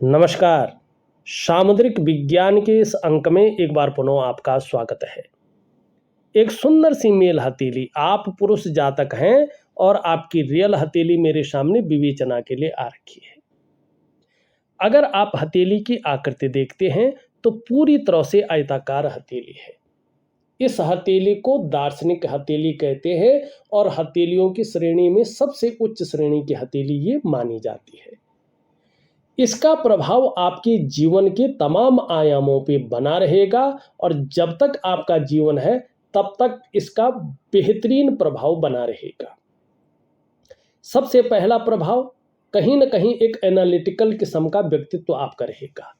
नमस्कार। सामुद्रिक विज्ञान के इस अंक में एक बार पुनः आपका स्वागत है। एक सुंदर सी मेल हथेली, आप पुरुष जातक हैं और आपकी रियल हथेली मेरे सामने विवेचना के लिए आ रखी है। अगर आप हथेली की आकृति देखते हैं तो पूरी तरह से आयताकार हथेली है। इस हथेली को दार्शनिक हथेली कहते हैं और हथेलियों की श्रेणी में सबसे उच्च श्रेणी की हथेली ये मानी जाती है। इसका प्रभाव आपके जीवन के तमाम आयामों पे बना रहेगा और जब तक आपका जीवन है तब तक इसका बेहतरीन प्रभाव बना रहेगा। सबसे पहला प्रभाव, कहीं न कहीं एक एनालिटिकल किस्म का व्यक्तित्व आपका रहेगा।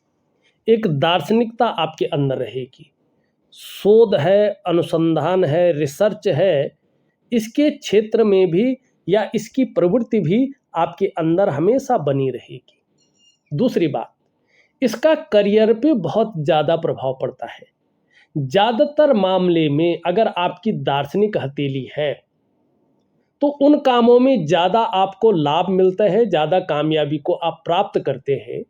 एक दार्शनिकता आपके अंदर रहेगी। शोध है, अनुसंधान है, रिसर्च है, इसके क्षेत्र में भी या इसकी प्रवृत्ति भी आपके अंदर हमेशा बनी रहेगी। दूसरी बात, इसका करियर पे बहुत ज़्यादा प्रभाव पड़ता है। ज़्यादातर मामले में अगर आपकी दार्शनिक हथेली है तो उन कामों में ज़्यादा आपको लाभ मिलता है, ज़्यादा कामयाबी को आप प्राप्त करते हैं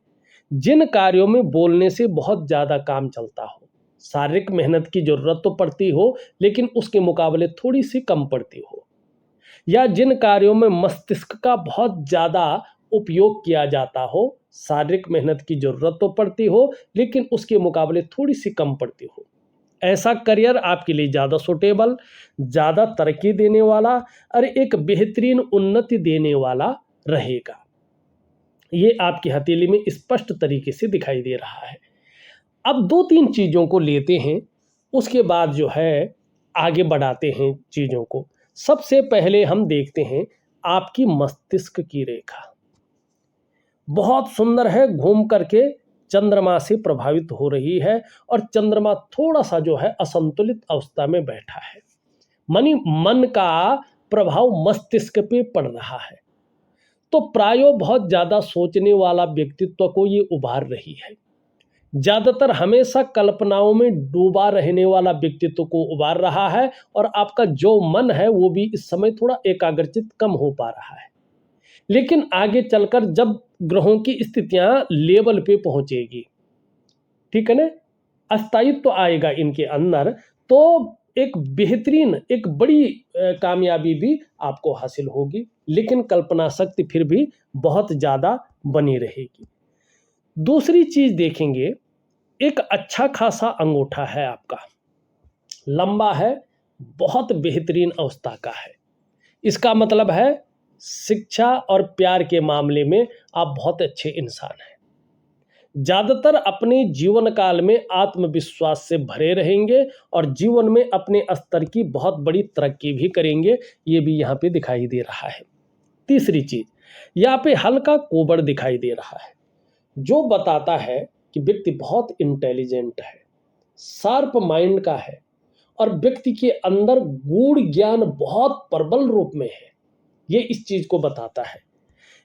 जिन कार्यों में बोलने से बहुत ज़्यादा काम चलता हो। शारीरिक मेहनत की ज़रूरत तो पड़ती हो लेकिन उसके मुकाबले थोड़ी सी कम पड़ती हो, या जिन कार्यों में मस्तिष्क का बहुत ज़्यादा उपयोग किया जाता हो, शारीरिक मेहनत की ज़रूरत तो पड़ती हो लेकिन उसके मुकाबले थोड़ी सी कम पड़ती हो। ऐसा करियर आपके लिए ज़्यादा सूटेबल, ज़्यादा तरक्की देने वाला और एक बेहतरीन उन्नति देने वाला रहेगा। ये आपकी हथेली में स्पष्ट तरीके से दिखाई दे रहा है। अब 2-3 चीज़ों को लेते हैं, उसके बाद जो है आगे बढ़ाते हैं चीज़ों को। सबसे पहले हम देखते हैं आपकी मस्तिष्क की रेखा। बहुत सुंदर है, घूम करके चंद्रमा से प्रभावित हो रही है और चंद्रमा थोड़ा सा जो है असंतुलित अवस्था में बैठा है। मनी मन का प्रभाव मस्तिष्क पे पड़ रहा है, तो प्रायो बहुत ज़्यादा सोचने वाला व्यक्तित्व को ये उभार रही है। ज़्यादातर हमेशा कल्पनाओं में डूबा रहने वाला व्यक्तित्व को उभार रहा है और आपका जो मन है वो भी इस समय थोड़ा एकाग्रचित कम हो पा रहा है। लेकिन आगे चलकर जब ग्रहों की स्थितियां लेवल पे पहुंचेगी, ठीक है ना, अस्थायित्व आएगा इनके अंदर, तो एक बेहतरीन, एक बड़ी कामयाबी भी आपको हासिल होगी, लेकिन कल्पना शक्ति फिर भी बहुत ज़्यादा बनी रहेगी। दूसरी चीज़ देखेंगे, एक अच्छा खासा अंगूठा है आपका, लंबा है, बहुत बेहतरीन अवस्था का है। इसका मतलब है शिक्षा और प्यार के मामले में आप बहुत अच्छे इंसान हैं। ज़्यादातर अपने जीवन काल में आत्मविश्वास से भरे रहेंगे और जीवन में अपने स्तर की बहुत बड़ी तरक्की भी करेंगे, ये भी यहाँ पे दिखाई दे रहा है। तीसरी चीज़, यहाँ पे हल्का कोबर दिखाई दे रहा है, जो बताता है कि व्यक्ति बहुत इंटेलिजेंट है, शार्प माइंड का है और व्यक्ति के अंदर गूढ़ ज्ञान बहुत प्रबल रूप में है। ये इस चीज को बताता है।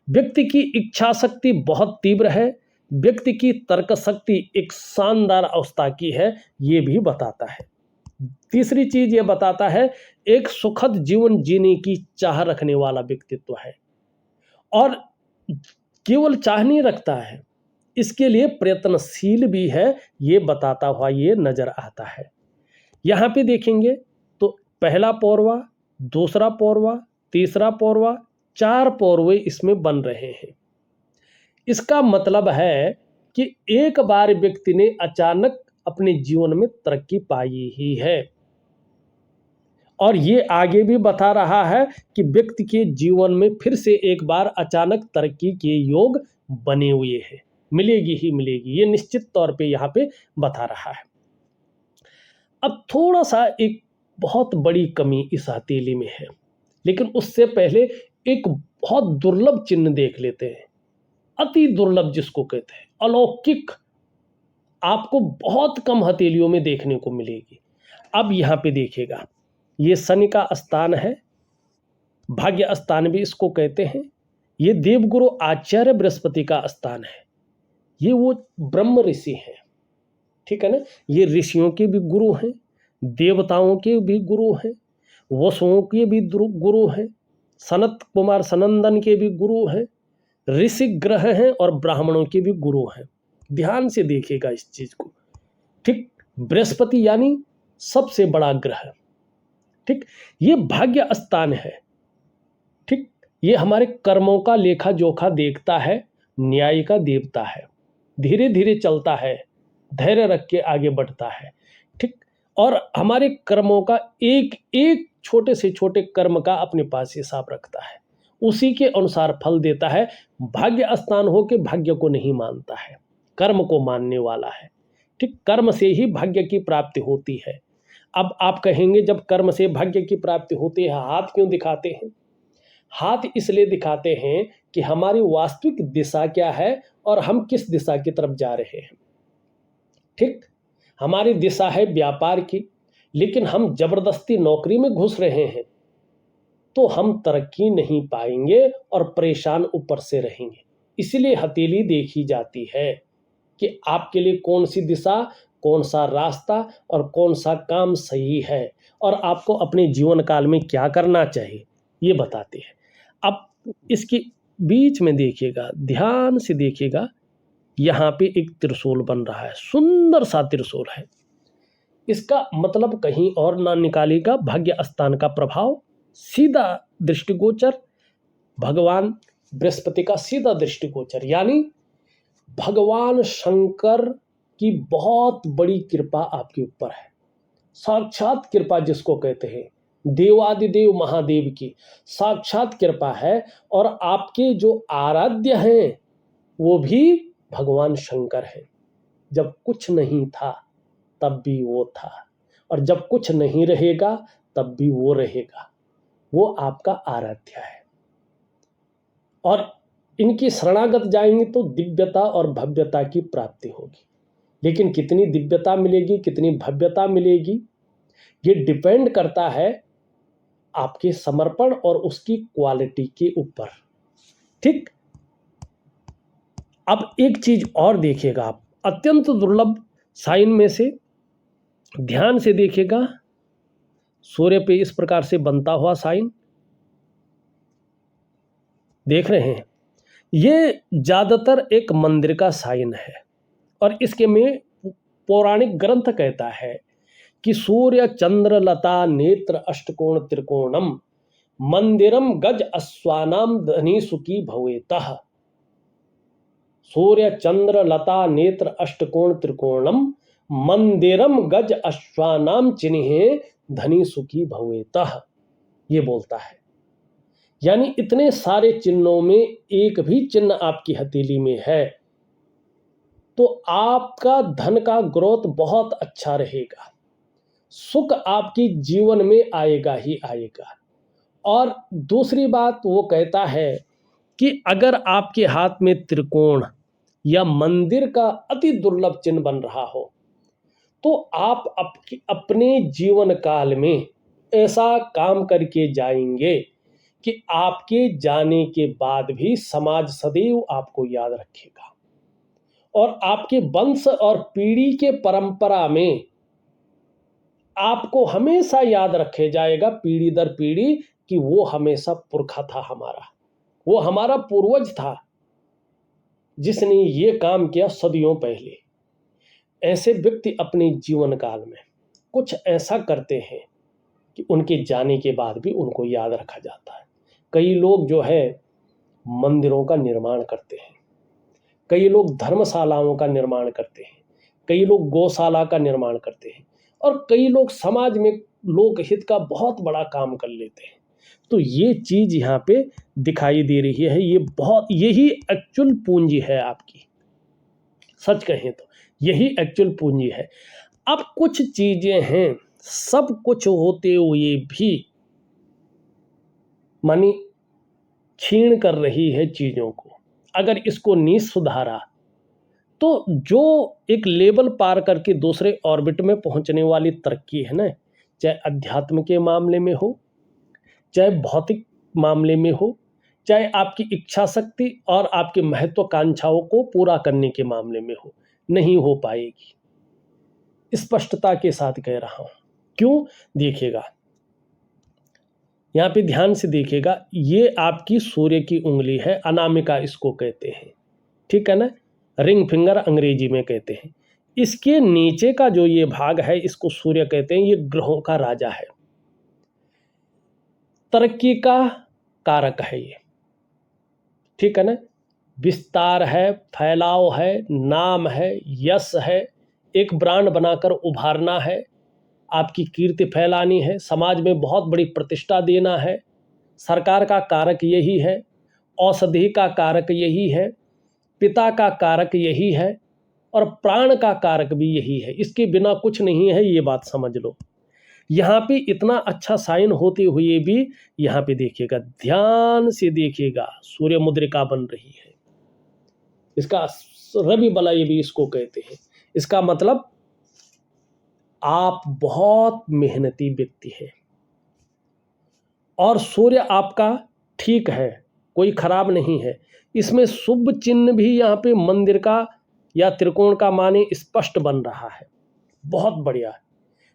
व्यक्ति की इच्छा शक्ति बहुत तीव्र है, व्यक्ति की तर्क शक्ति एक शानदार अवस्था की है, ये भी बताता है। तीसरी चीज ये बताता है एक सुखद जीवन जीने की चाह रखने वाला व्यक्तित्व है और केवल चाह नहीं रखता है, इसके लिए प्रयत्नशील भी है, ये बताता हुआ ये नजर आता है। यहाँ पे देखेंगे तो पहला पौरवा, दूसरा पौरवा, तीसरा पौरवा, 4 पौरवे इसमें बन रहे हैं। इसका मतलब है कि एक बार व्यक्ति ने अचानक अपने जीवन में तरक्की पाई ही है और ये आगे भी बता रहा है कि व्यक्ति के जीवन में फिर से एक बार अचानक तरक्की के योग बने हुए हैं, मिलेगी ही मिलेगी, ये निश्चित तौर पे यहाँ पे बता रहा है। अब थोड़ा सा एक बहुत बड़ी कमी इस हथेली में है, लेकिन उससे पहले एक बहुत दुर्लभ चिन्ह देख लेते हैं। अति दुर्लभ जिसको कहते हैं, अलौकिक, आपको बहुत कम हथेलियों में देखने को मिलेगी। अब यहाँ पे देखिएगा, ये शनि का स्थान है, भाग्य स्थान भी इसको कहते हैं। ये देवगुरु आचार्य बृहस्पति का स्थान है, ये वो ब्रह्म ऋषि हैं, ठीक है ना। ये ऋषियों के भी गुरु हैं, देवताओं के भी गुरु हैं, वसुओं के भी गुरु हैं, सनत कुमार सनंदन के भी गुरु हैं, ऋषि ग्रह हैं और ब्राह्मणों के भी गुरु हैं। ध्यान से देखिएगा इस चीज को। ठीक, बृहस्पति यानी सबसे बड़ा ग्रह। ठीक, ये भाग्य स्थान है। ठीक, ये हमारे कर्मों का लेखा जोखा देखता है, न्याय का देवता है, धीरे धीरे चलता है, धैर्य रख के आगे बढ़ता है। ठीक, और हमारे कर्मों का एक एक छोटे से छोटे कर्म का अपने पास हिसाब रखता है, उसी के अनुसार फल देता है। भाग्य स्थान हो के भाग्य को नहीं मानता है, कर्म को मानने वाला है। ठीक, कर्म से ही भाग्य की प्राप्ति होती है। अब आप कहेंगे जब कर्म से भाग्य की प्राप्ति होती है, हाथ क्यों दिखाते हैं? हाथ इसलिए दिखाते हैं कि हमारी वास्तविक दिशा क्या है और हम किस दिशा की तरफ जा रहे हैं। ठीक, हमारी दिशा है व्यापार की, लेकिन हम जबरदस्ती नौकरी में घुस रहे हैं तो हम तरक्की नहीं पाएंगे और परेशान ऊपर से रहेंगे। इसलिए हथेली देखी जाती है कि आपके लिए कौन सी दिशा, कौन सा रास्ता और कौन सा काम सही है और आपको अपने जीवन काल में क्या करना चाहिए, ये बताती है। अब इसके बीच में देखिएगा, ध्यान से देखिएगा, यहाँ पे एक त्रिशूल बन रहा है, सुंदर सा त्रिशूल है। इसका मतलब कहीं और ना निकालेगा, भाग्य स्थान का प्रभाव सीधा दृष्टिगोचर, भगवान बृहस्पति का सीधा दृष्टिगोचर, यानी भगवान शंकर की बहुत बड़ी कृपा आपके ऊपर है। साक्षात कृपा जिसको कहते हैं, देवादिदेव महादेव की साक्षात कृपा है। और आपके जो आराध्य हैं वो भी भगवान शंकर हैं। जब कुछ नहीं था तब भी वो था, और जब कुछ नहीं रहेगा तब भी वो रहेगा। वो आपका आराध्य है, और इनकी शरणागत जाएंगे तो दिव्यता और भव्यता की प्राप्ति होगी। लेकिन कितनी दिव्यता मिलेगी, कितनी भव्यता मिलेगी, ये डिपेंड करता है आपके समर्पण और उसकी क्वालिटी के ऊपर। ठीक, अब एक चीज और देखिएगा आप, अत्यंत दुर्लभ साइन में से ध्यान से देखिएगा, सूर्य पे इस प्रकार से बनता हुआ साइन देख रहे हैं, ये ज्यादातर एक मंदिर का साइन है। और इसके में पौराणिक ग्रंथ कहता है कि सूर्य चंद्र लता नेत्र अष्टकोण त्रिकोणम मंदिरम गज अश्वानाम धनी सुखी भवेतः। सूर्य चंद्र लता नेत्र अष्टकोण त्रिकोणम मंदिरम गज अश्वानाम चिन्हे धनी सुखी भवेतः, ये बोलता है। यानी इतने सारे चिन्हों में एक भी चिन्ह आपकी हथेली में है तो आपका धन का ग्रोथ बहुत अच्छा रहेगा, सुख आपकी जीवन में आएगा ही आएगा। और दूसरी बात वो कहता है कि अगर आपके हाथ में त्रिकोण या मंदिर का अति दुर्लभ चिन्ह बन रहा हो तो आप अपने जीवन काल में ऐसा काम करके जाएंगे कि आपके जाने के बाद भी समाज सदैव आपको याद रखेगा, और आपके वंश और पीढ़ी के परंपरा में आपको हमेशा याद रखे जाएगा, पीढ़ी दर पीढ़ी, कि वो हमेशा पुरखा था हमारा, वो हमारा पूर्वज था जिसने ये काम किया सदियों पहले। ऐसे व्यक्ति अपने जीवन काल में कुछ ऐसा करते हैं कि उनके जाने के बाद भी उनको याद रखा जाता है। कई लोग जो है मंदिरों का निर्माण करते हैं, कई लोग धर्मशालाओं का निर्माण करते हैं, कई लोग गौशाला का निर्माण करते हैं, और कई लोग समाज में लोकहित का बहुत बड़ा काम कर लेते हैं। तो ये चीज यहाँ पे दिखाई दे रही है, ये बहुत, यही एक्चुअल पूंजी है आपकी, सच कहें तो यही एक्चुअल पूंजी है। अब कुछ चीजें हैं, सब कुछ होते हुए भी मानी क्षीण कर रही है चीजों को। अगर इसको नहीं सुधारा तो जो एक लेवल पार करके दूसरे ऑर्बिट में पहुंचने वाली तरक्की है ना, चाहे अध्यात्म के मामले में हो, चाहे भौतिक मामले में हो, चाहे आपकी इच्छा शक्ति और आपकी महत्वाकांक्षाओं को पूरा करने के मामले में हो, नहीं हो पाएगी। स्पष्टता के साथ कह रहा हूं। क्यों? देखिएगा, यहाँ पे ध्यान से देखिएगा, ये आपकी सूर्य की उंगली है, अनामिका इसको कहते हैं, ठीक है ना, रिंग फिंगर अंग्रेजी में कहते हैं। इसके नीचे का जो ये भाग है इसको सूर्य कहते हैं, ये ग्रहों का राजा है, तरक्की का कारक है ये, ठीक है ना, विस्तार है, फैलाव है, नाम है, यश है, एक ब्रांड बनाकर उभारना है, आपकी कीर्ति फैलानी है, समाज में बहुत बड़ी प्रतिष्ठा देना है, सरकार का कारक यही है, औषधि का कारक यही है, पिता का कारक यही है और प्राण का कारक भी यही है। इसके बिना कुछ नहीं है, ये बात समझ लो। यहाँ पे इतना अच्छा साइन होते हुए भी यहाँ पे देखिएगा, ध्यान से देखिएगा, सूर्य मुद्रिका बन रही है, इसका रवि बलय भी इसको कहते हैं। इसका मतलब आप बहुत मेहनती व्यक्ति हैं और सूर्य आपका ठीक है, कोई खराब नहीं है। इसमें शुभ चिन्ह भी यहाँ पे मंदिर का या त्रिकोण का माने स्पष्ट बन रहा है, बहुत बढ़िया।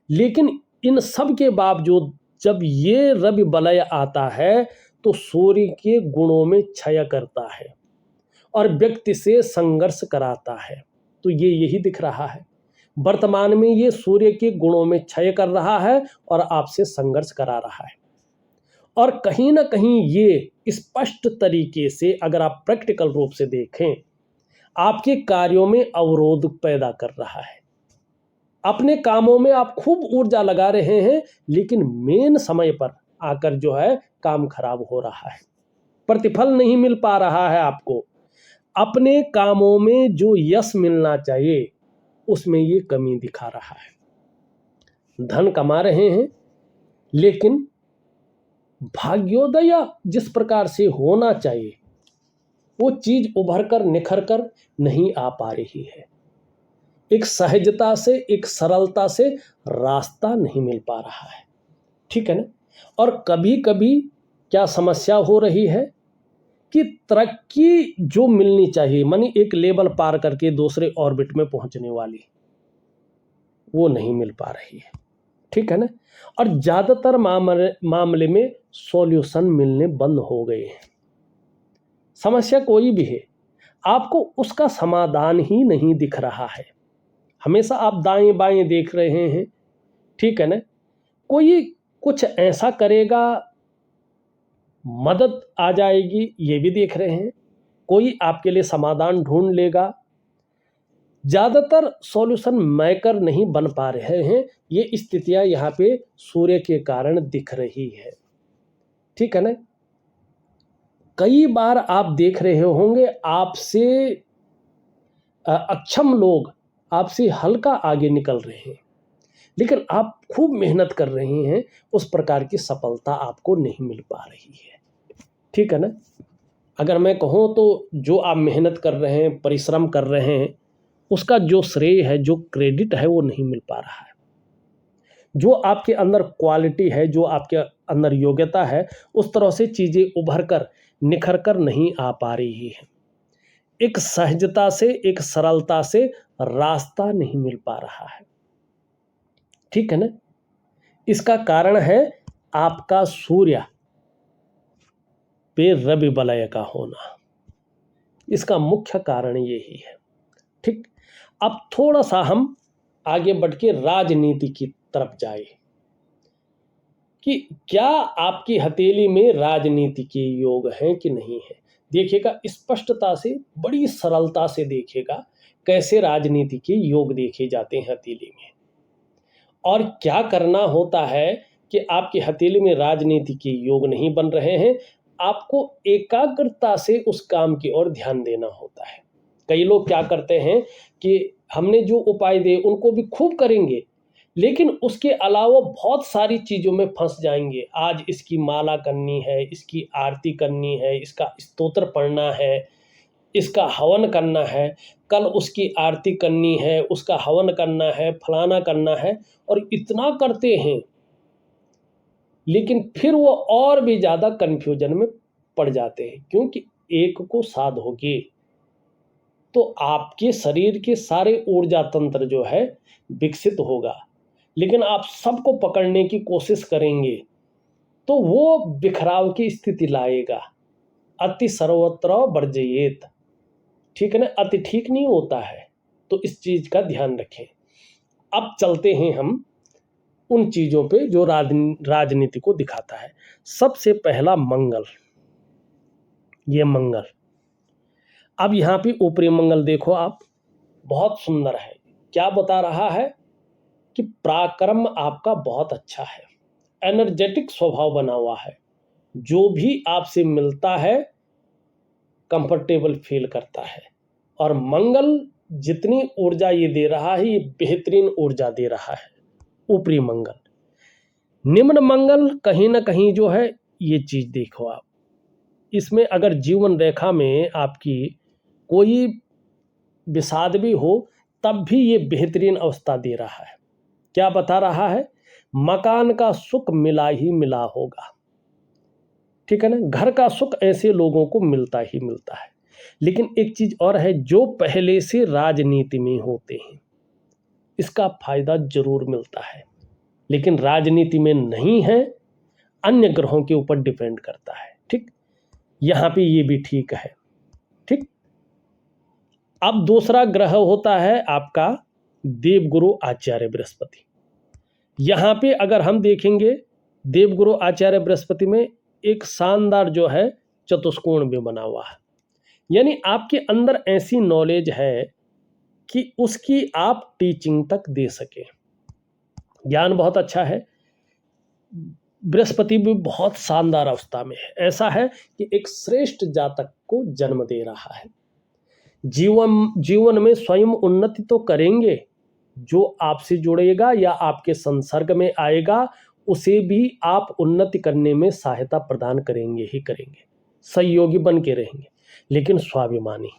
लेकिन इन सब के बावजूद जब ये रवि बलय आता है तो सूर्य के गुणों में क्षय करता है और व्यक्ति से संघर्ष कराता है। तो ये यही दिख रहा है, वर्तमान में ये सूर्य के गुणों में क्षय कर रहा है और आपसे संघर्ष करा रहा है। और कहीं ना कहीं ये स्पष्ट तरीके से अगर आप प्रैक्टिकल रूप से देखें, आपके कार्यों में अवरोध पैदा कर रहा है। अपने कामों में आप खूब ऊर्जा लगा रहे हैं, लेकिन मेन समय पर आकर जो है काम खराब हो रहा है, प्रतिफल नहीं मिल पा रहा है आपको। अपने कामों में जो यश मिलना चाहिए उसमें ये कमी दिखा रहा है। धन कमा रहे हैं लेकिन भाग्योदय जिस प्रकार से होना चाहिए वो चीज उभर कर निखर कर नहीं आ पा रही है। एक सहजता से, एक सरलता से रास्ता नहीं मिल पा रहा है, ठीक है ना। और कभी कभी क्या समस्या हो रही है कि तरक्की जो मिलनी चाहिए, मानी एक लेवल पार करके दूसरे ऑर्बिट में पहुंचने वाली, वो नहीं मिल पा रही है, ठीक है ना। और ज्यादातर मामले में सॉल्यूशन मिलने बंद हो गए हैं। समस्या कोई भी है, आपको उसका समाधान ही नहीं दिख रहा है। हमेशा आप दाएं बाएं देख रहे हैं, ठीक है ना। कोई कुछ ऐसा करेगा, मदद आ जाएगी, ये भी देख रहे हैं। कोई आपके लिए समाधान ढूंढ लेगा। ज़्यादातर सॉल्यूशन मेकर नहीं बन पा रहे हैं। ये स्थितियां यहाँ पे सूर्य के कारण दिख रही है, ठीक है ना। कई बार आप देख रहे होंगे आपसे अक्षम लोग आपसे हल्का आगे निकल रहे हैं, लेकिन आप खूब मेहनत कर रहे हैं, उस प्रकार की सफलता आपको नहीं मिल पा रही है, ठीक है ना। अगर मैं कहूँ तो जो आप मेहनत कर रहे हैं, परिश्रम कर रहे हैं, उसका जो श्रेय है, जो क्रेडिट है, वो नहीं मिल पा रहा है। जो आपके अंदर क्वालिटी है, जो आपके अंदर योग्यता है, उस तरह से चीज़ें उभर कर निखर कर नहीं आ पा रही है। एक सहजता से, एक सरलता से रास्ता नहीं मिल पा रहा है, ठीक है ना। इसका कारण है आपका सूर्य पे रवि बलय का होना। इसका मुख्य कारण यही है, ठीक। अब थोड़ा सा हम आगे बढ़ के राजनीति की तरफ जाए कि क्या आपकी हथेली में राजनीति के योग हैं कि नहीं है। देखिएगा स्पष्टता से, बड़ी सरलता से देखिएगा कैसे राजनीति के योग देखे जाते हैं हथेली में, और क्या करना होता है कि आपकी हथेली में राजनीति के योग नहीं बन रहे हैं। आपको एकाग्रता से उस काम की ओर ध्यान देना होता है। कई लोग क्या करते हैं कि हमने जो उपाय दे उनको भी खूब करेंगे, लेकिन उसके अलावा बहुत सारी चीज़ों में फंस जाएंगे। आज इसकी माला करनी है, इसकी आरती करनी है, इसका स्तोत्र पढ़ना है, इसका हवन करना है, कल उसकी आरती करनी है, उसका हवन करना है, फलाना करना है, और इतना करते हैं, लेकिन फिर वो और भी ज़्यादा कन्फ्यूजन में पड़ जाते हैं। क्योंकि एक को साधोगे तो आपके शरीर के सारे ऊर्जा तंत्र जो है विकसित होगा, लेकिन आप सबको पकड़ने की कोशिश करेंगे तो वो बिखराव की स्थिति लाएगा। अति सर्वत्र वर्जयेत, ठीक है ना, अति ठीक नहीं होता है, तो इस चीज का ध्यान रखें। अब चलते हैं हम उन चीजों पे जो राजनीति को दिखाता है। सबसे पहला मंगल, ये मंगल। अब यहाँ पे ऊपरी मंगल देखो आप, बहुत सुंदर है। क्या बता रहा है कि पराक्रम आपका बहुत अच्छा है, एनर्जेटिक स्वभाव बना हुआ है, जो भी आपसे मिलता है कंफर्टेबल फील करता है। और मंगल जितनी ऊर्जा ये दे रहा है, ये बेहतरीन ऊर्जा दे रहा है, ऊपरी मंगल। निम्न मंगल कहीं ना कहीं जो है, ये चीज देखो आप, इसमें अगर जीवन रेखा में आपकी कोई विषाद भी हो, तब भी ये बेहतरीन अवस्था दे रहा है। क्या बता रहा है? मकान का सुख मिला ही मिला होगा, ठीक है ना। घर का सुख ऐसे लोगों को मिलता ही मिलता है। लेकिन एक चीज और है, जो पहले से राजनीति में होते हैं, इसका फायदा जरूर मिलता है। लेकिन राजनीति में नहीं है, अन्य ग्रहों के ऊपर डिपेंड करता है, ठीक। यहां पे ये भी ठीक है, ठीक। अब दूसरा ग्रह होता है आपका देवगुरु आचार्य बृहस्पति। यहां पे अगर हम देखेंगे, देवगुरु आचार्य बृहस्पति में एक शानदार जो है चतुष्कोण भी बना हुआ है। यानी आपके अंदर ऐसी नॉलेज है कि उसकी आप टीचिंग तक दे सके। ज्ञान बहुत अच्छा है। बृहस्पति भी बहुत शानदार अवस्था में है। ऐसा है कि एक श्रेष्ठ जातक को जन्म दे रहा है। जीवन में स्वयं उन्नति तो करेंगे, जो आपसे जुड़ेगा या आपके संसर्ग में आएगा उसे भी आप उन्नति करने में सहायता प्रदान करेंगे ही करेंगे, सहयोगी बन के रहेंगे। लेकिन स्वाभिमानी,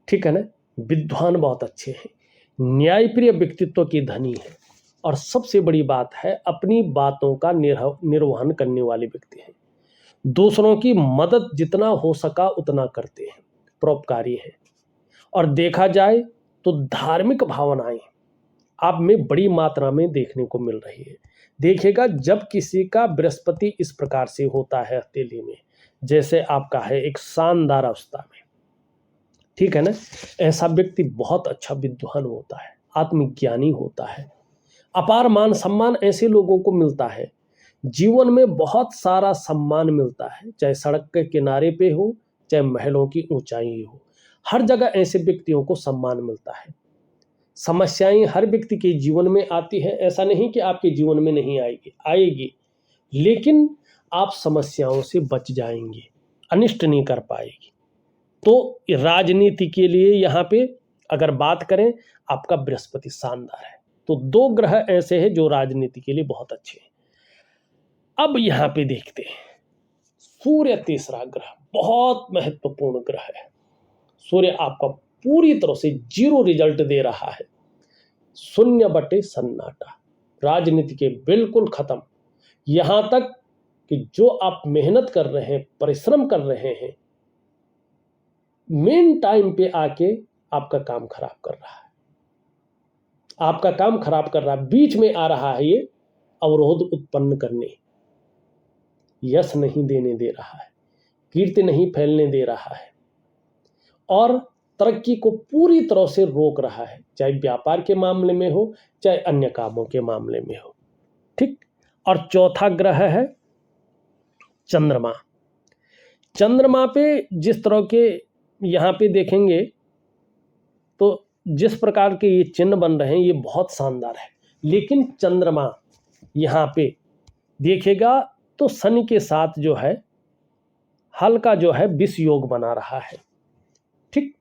ठीक है ना, विद्वान बहुत अच्छे हैं, न्यायप्रिय व्यक्तित्व की धनी है, और सबसे बड़ी बात है अपनी बातों का निर्वहन करने वाले व्यक्ति हैं। दूसरों की मदद जितना हो सका उतना करते हैं, परोपकारी हैं। और देखा जाए तो धार्मिक भावनाएं आप में बड़ी मात्रा में देखने को मिल रही है। देखिएगा, जब किसी का बृहस्पति इस प्रकार से होता है हथेली में, जैसे आपका है एक शानदार अवस्था में, ठीक है ना, ऐसा व्यक्ति बहुत अच्छा विद्वान होता है, आत्मज्ञानी होता है, अपार मान सम्मान ऐसे लोगों को मिलता है। जीवन में बहुत सारा सम्मान मिलता है, चाहे सड़क के किनारे पे हो, चाहे महलों की ऊंचाई हो, हर जगह ऐसे व्यक्तियों को सम्मान मिलता है। समस्याएं हर व्यक्ति के जीवन में आती है, ऐसा नहीं कि आपके जीवन में नहीं आएगी, लेकिन आप समस्याओं से बच जाएंगे, अनिष्ट नहीं कर पाएगी। तो राजनीति के लिए यहाँ पे अगर बात करें, आपका बृहस्पति शानदार है। तो दो ग्रह ऐसे हैं जो राजनीति के लिए बहुत अच्छे हैं। अब यहाँ पे देखते हैं सूर्य, तीसरा ग्रह, बहुत महत्वपूर्ण ग्रह है। सूर्य आपका पूरी तरह से जीरो रिजल्ट दे रहा है, शून्य बटे सन्नाटा, राजनीति के बिल्कुल खत्म। यहां तक कि जो आप मेहनत कर रहे हैं, परिश्रम कर रहे हैं, मेन टाइम पे आके आपका काम खराब कर रहा है, आपका काम खराब कर रहा है, बीच में आ रहा है, ये अवरोध उत्पन्न करने, यश नहीं देने दे रहा है, कीर्ति नहीं फैलने दे रहा है, और तरक्की को पूरी तरह से रोक रहा है, चाहे व्यापार के मामले में हो, चाहे अन्य कामों के मामले में हो, ठीक। और चौथा ग्रह है चंद्रमा। चंद्रमा पे जिस तरह के यहाँ पे देखेंगे तो जिस प्रकार के ये चिन्ह बन रहे हैं, ये बहुत शानदार है। लेकिन चंद्रमा यहाँ पे देखिएगा तो शनि के साथ जो है हल्का जो है विष योग बना रहा है, ठीक।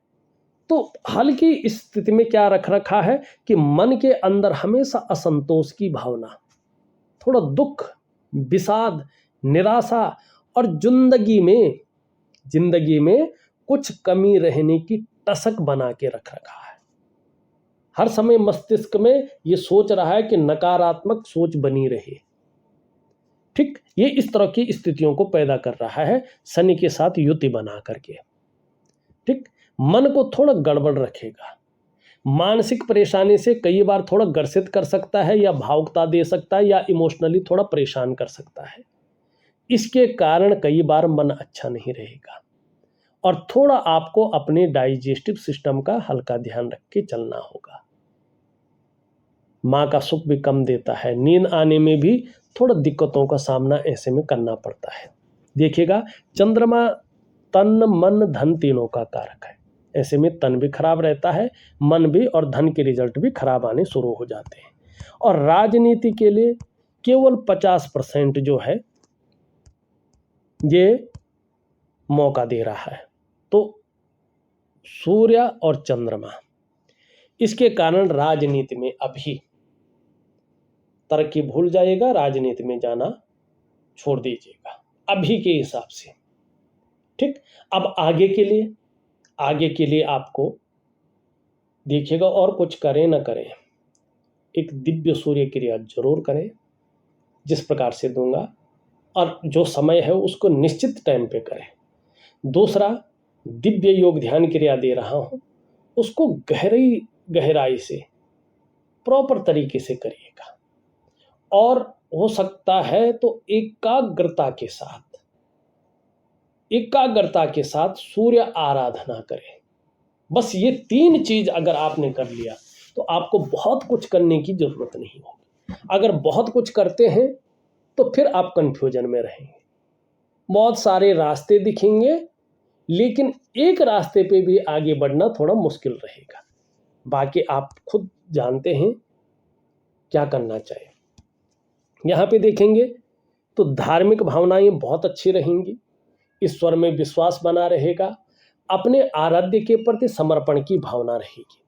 तो हल्की स्थिति में क्या रख रखा है कि मन के अंदर हमेशा असंतोष की भावना, थोड़ा दुख, विषाद, निराशा, और जिंदगी में कुछ कमी रहने की टसक बना के रख रखा है। हर समय मस्तिष्क में ये सोच रहा है कि नकारात्मक सोच बनी रहे, ठीक। ये इस तरह की स्थितियों को पैदा कर रहा है शनि के साथ युति बना करके, ठीक। मन को थोड़ा गड़बड़ रखेगा, मानसिक परेशानी से कई बार थोड़ा ग्रसित कर सकता है या भावुकता दे सकता है या इमोशनली थोड़ा परेशान कर सकता है। इसके कारण कई बार मन अच्छा नहीं रहेगा और थोड़ा आपको अपने डाइजेस्टिव सिस्टम का हल्का ध्यान रख के चलना होगा। माँ का सुख भी कम देता है, नींद आने में भी थोड़ा दिक्कतों का सामना ऐसे में करना पड़ता है। देखिएगा, चंद्रमा तन मन धन तीनों का कारक है। ऐसे में तन भी खराब रहता है, मन भी, और धन के रिजल्ट भी खराब आने शुरू हो जाते हैं। और राजनीति के लिए केवल 50% जो है ये मौका दे रहा है। तो सूर्य और चंद्रमा, इसके कारण राजनीति में अभी तरक्की भूल जाइएगा, राजनीति में जाना छोड़ दीजिएगा अभी के हिसाब से। ठीक, अब आगे के लिए आपको देखिएगा, और कुछ करें ना करें, एक दिव्य सूर्य क्रिया जरूर करें जिस प्रकार से दूंगा, और जो समय है उसको निश्चित टाइम पे करें। दूसरा, दिव्य योग ध्यान क्रिया दे रहा हूं, उसको गहराई से प्रॉपर तरीके से करिएगा, और हो सकता है तो एकाग्रता के साथ सूर्य आराधना करें। बस ये 3 चीज अगर आपने कर लिया तो आपको बहुत कुछ करने की जरूरत नहीं होगी। अगर बहुत कुछ करते हैं तो फिर आप कंफ्यूजन में रहेंगे, बहुत सारे रास्ते दिखेंगे, लेकिन एक रास्ते पे भी आगे बढ़ना थोड़ा मुश्किल रहेगा। बाकी आप खुद जानते हैं क्या करना चाहिए। यहाँ पे देखेंगे तो धार्मिक भावनाएं बहुत अच्छी रहेंगी, ईश्वर में विश्वास बना रहेगा, अपने आराध्य के प्रति समर्पण की भावना रहेगी।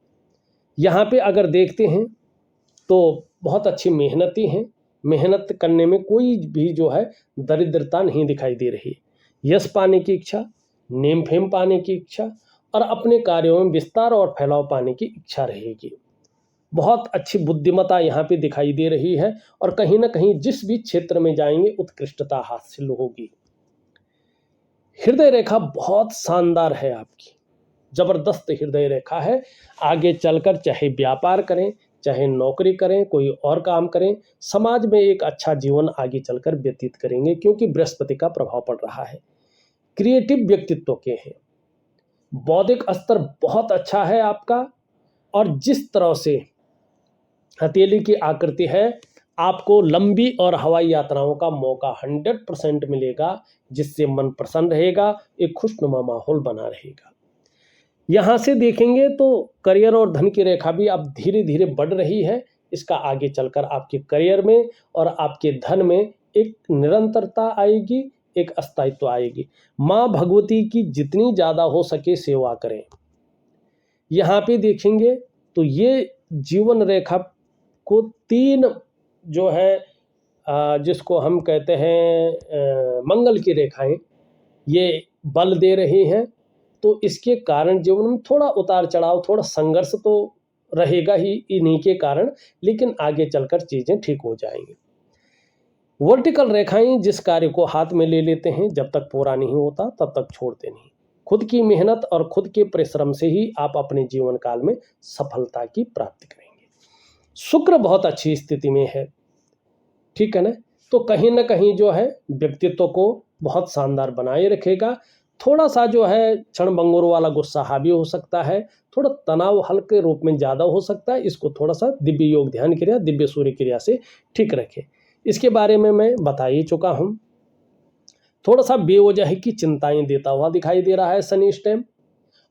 यहाँ पे अगर देखते हैं तो बहुत अच्छी मेहनती हैं, मेहनत करने में कोई भी जो है दरिद्रता नहीं दिखाई दे रही। यश पाने की इच्छा, नेम फेम पाने की इच्छा, और अपने कार्यों में विस्तार और फैलाव पाने की इच्छा रहेगी। बहुत अच्छी बुद्धिमत्ता यहाँ पे दिखाई दे रही है, और कहीं ना कहीं जिस भी क्षेत्र में जाएंगे उत्कृष्टता हासिल होगी। हृदय रेखा बहुत शानदार है आपकी, जबरदस्त हृदय रेखा है। आगे चलकर चाहे व्यापार करें, चाहे नौकरी करें, कोई और काम करें, समाज में एक अच्छा जीवन आगे चलकर व्यतीत करेंगे, क्योंकि बृहस्पति का प्रभाव पड़ रहा है। क्रिएटिव व्यक्तित्व के हैं, बौद्धिक स्तर बहुत अच्छा है आपका, और जिस तरह से हथेली की आकृति है, आपको लंबी और हवाई यात्राओं का मौका 100% मिलेगा, जिससे मन प्रसन्न रहेगा, एक खुशनुमा माहौल बना रहेगा। यहाँ से देखेंगे तो करियर और धन की रेखा भी अब धीरे धीरे बढ़ रही है। इसका आगे चलकर आपके करियर में और आपके धन में एक निरंतरता आएगी, एक स्थायित्व आएगी। माँ भगवती की जितनी ज़्यादा हो सके सेवा करें। यहाँ पे देखेंगे तो ये जीवन रेखा को 3 जो है जिसको हम कहते हैं मंगल की रेखाएं, ये बल दे रही हैं। तो इसके कारण जीवन में थोड़ा उतार चढ़ाव, थोड़ा संघर्ष तो रहेगा ही इन्हीं के कारण, लेकिन आगे चलकर चीज़ें ठीक हो जाएंगी। वर्टिकल रेखाएं जिस कार्य को हाथ में ले लेते हैं, जब तक पूरा नहीं होता तब तक छोड़ते नहीं। खुद की मेहनत और खुद के परिश्रम से ही आप अपने जीवन काल में सफलता की प्राप्ति करेंगे। शुक्र बहुत अच्छी स्थिति में है, ठीक है ना, तो कहीं ना कहीं जो है व्यक्तित्व को बहुत शानदार बनाए रखेगा। थोड़ा सा जो है क्षण भंगुर वाला गुस्सा हावी हो सकता है, थोड़ा तनाव हल्के रूप में ज़्यादा हो सकता है। इसको थोड़ा सा दिव्य योग ध्यान क्रिया, दिव्य सूर्य क्रिया से ठीक रखें। इसके बारे में मैं बता ही चुका हूँ। थोड़ा सा बेवजह की चिंताएं देता हुआ दिखाई दे रहा है शनि इस टाइम,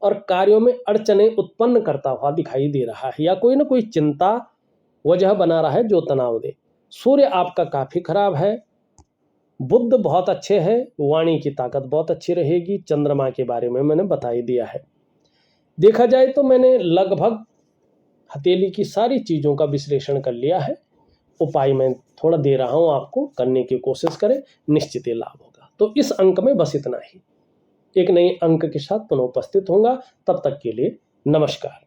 और कार्यों में अड़चने उत्पन्न करता हुआ दिखाई दे रहा है, या कोई ना कोई चिंता वजह बना रहा है जो तनाव दे। सूर्य आपका काफ़ी खराब है, बुध बहुत अच्छे हैं, वाणी की ताकत बहुत अच्छी रहेगी। चंद्रमा के बारे में मैंने बता ही दिया है। देखा जाए तो मैंने लगभग हथेली की सारी चीज़ों का विश्लेषण कर लिया है। उपाय मैं थोड़ा दे रहा हूँ आपको, करने की कोशिश करें, निश्चित ही लाभ होगा। तो इस अंक में बस इतना ही। एक नए अंक के साथ पुनः उपस्थित होऊंगा, तब तक के लिए नमस्कार।